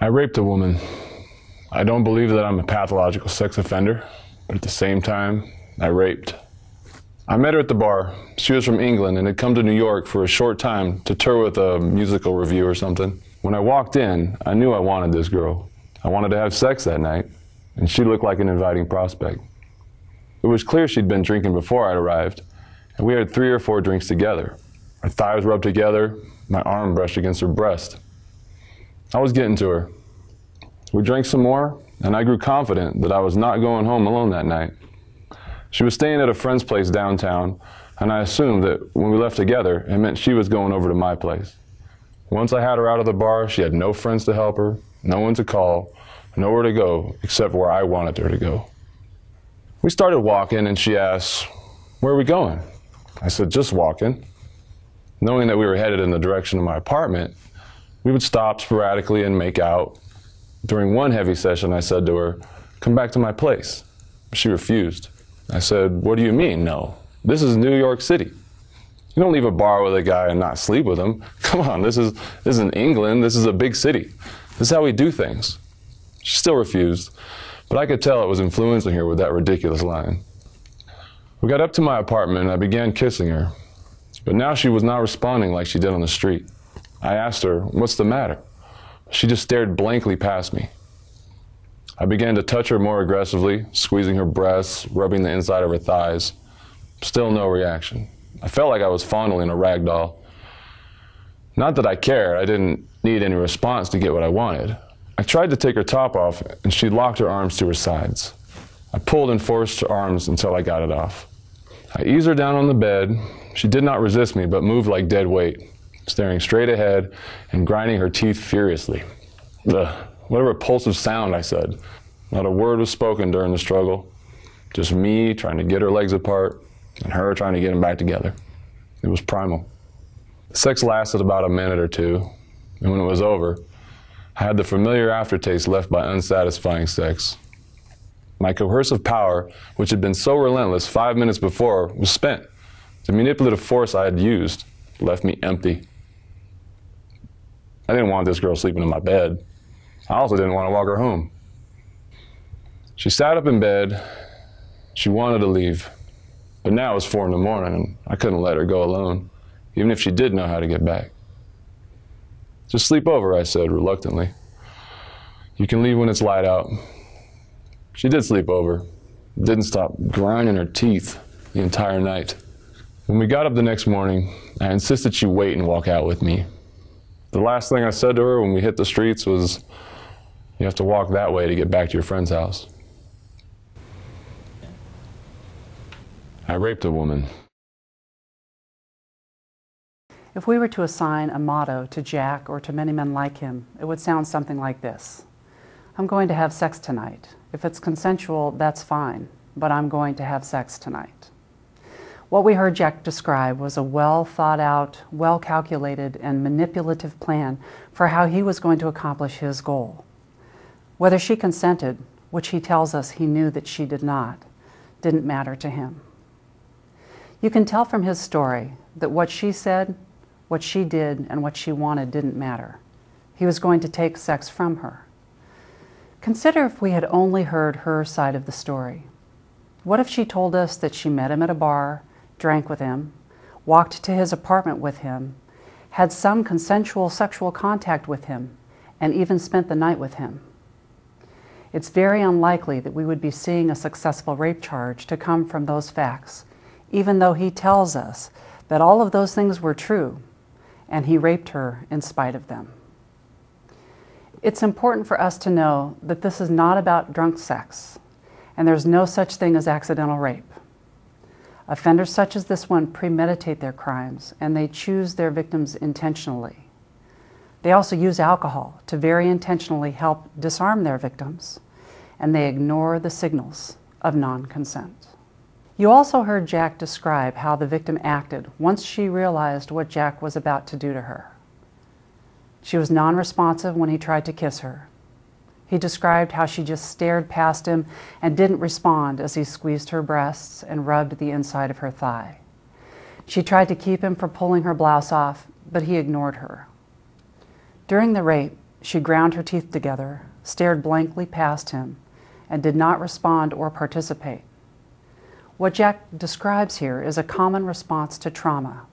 I raped a woman. I don't believe that I'm a pathological sex offender, but at the same time, I raped. I met her at the bar. She was from England and had come to New York for a short time to tour with a musical review or something. When I walked in, I knew I wanted this girl. I wanted to have sex that night, and she looked like an inviting prospect. It was clear she'd been drinking before I arrived, and we had 3 or 4 drinks together. Our thighs rubbed together, my arm brushed against her breast. I was getting to her. We drank some more, and I grew confident that I was not going home alone that night. She was staying at a friend's place downtown, and I assumed that when we left together, it meant she was going over to my place. Once I had her out of the bar, she had no friends to help her, no one to call, nowhere to go except where I wanted her to go. We started walking, and she asked, "Where are we going?" I said, "Just walking." Knowing that we were headed in the direction of my apartment, we would stop sporadically and make out. During one heavy session, I said to her, "Come back to my place." She refused. I said, "What do you mean, no? This is New York City. You don't leave a bar with a guy and not sleep with him. Come on, this isn't England. This is a big city. This is how we do things." She still refused, but I could tell it was influencing her with that ridiculous line. We got up to my apartment and I began kissing her, but now she was not responding like she did on the street. I asked her, "What's the matter?" She just stared blankly past me. I began to touch her more aggressively, squeezing her breasts, rubbing the inside of her thighs. Still no reaction. I felt like I was fondling a rag doll. Not that I cared, I didn't need any response to get what I wanted. I tried to take her top off, and she locked her arms to her sides. I pulled and forced her arms until I got it off. I eased her down on the bed. She did not resist me, but moved like dead weight, staring straight ahead and grinding her teeth furiously. Ugh, what a repulsive sound, I said. Not a word was spoken during the struggle. Just me trying to get her legs apart and her trying to get them back together. It was primal. The sex lasted about a minute or 2, and when it was over, I had the familiar aftertaste left by unsatisfying sex. My coercive power, which had been so relentless 5 minutes before, was spent. The manipulative force I had used left me empty. I didn't want this girl sleeping in my bed. I also didn't want to walk her home. She sat up in bed. She wanted to leave. But now it was 4 in the morning, and I couldn't let her go alone, even if she did know how to get back. "Just sleep over," I said reluctantly. "You can leave when it's light out." She did sleep over. Didn't stop grinding her teeth the entire night. When we got up the next morning, I insisted she wait and walk out with me. The last thing I said to her when we hit the streets was, "You have to walk that way to get back to your friend's house." I raped a woman. If we were to assign a motto to Jack or to many men like him, it would sound something like this: "I'm going to have sex tonight. If it's consensual, that's fine, but I'm going to have sex tonight." What we heard Jack describe was a well thought out, well calculated, and manipulative plan for how he was going to accomplish his goal. Whether she consented, which he tells us he knew that she did not, didn't matter to him. You can tell from his story that what she said, what she did, and what she wanted didn't matter. He was going to take sex from her. Consider if we had only heard her side of the story. What if she told us that she met him at a bar, drank with him, walked to his apartment with him, had some consensual sexual contact with him, and even spent the night with him? It's very unlikely that we would be seeing a successful rape charge to come from those facts, even though he tells us that all of those things were true, and he raped her in spite of them. It's important for us to know that this is not about drunk sex, and there's no such thing as accidental rape. Offenders such as this one premeditate their crimes, and they choose their victims intentionally. They also use alcohol to very intentionally help disarm their victims, and they ignore the signals of non-consent. You also heard Jack describe how the victim acted once she realized what Jack was about to do to her. She was non-responsive when he tried to kiss her. He described how she just stared past him and didn't respond as he squeezed her breasts and rubbed the inside of her thigh. She tried to keep him from pulling her blouse off, but he ignored her. During the rape, She ground her teeth together, stared blankly past him, and did not respond or participate. What Jack describes here is a common response to trauma,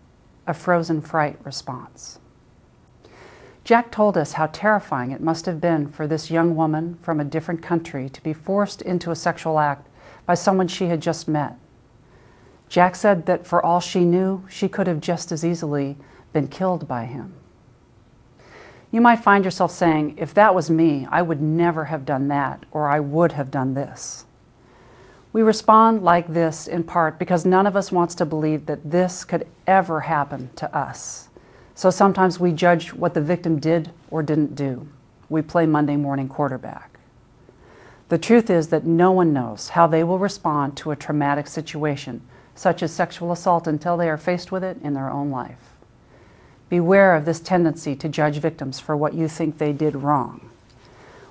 a frozen fright response. Jack told us how terrifying it must have been for this young woman from a different country to be forced into a sexual act by someone she had just met. Jack said that for all she knew, she could have just as easily been killed by him. You might find yourself saying, if that was me, I would never have done that, or I would have done this. We respond like this in part because none of us wants to believe that this could ever happen to us. So sometimes we judge what the victim did or didn't do. We play Monday morning quarterback. The truth is that no one knows how they will respond to a traumatic situation, such as sexual assault, until they are faced with it in their own life. Beware of this tendency to judge victims for what you think they did wrong.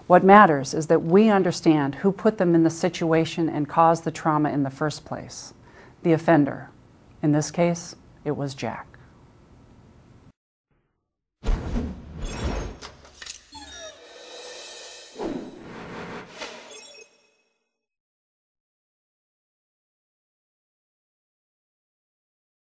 What matters is that we understand who put them in the situation and caused the trauma in the first place, the offender. In this case, it was Jack.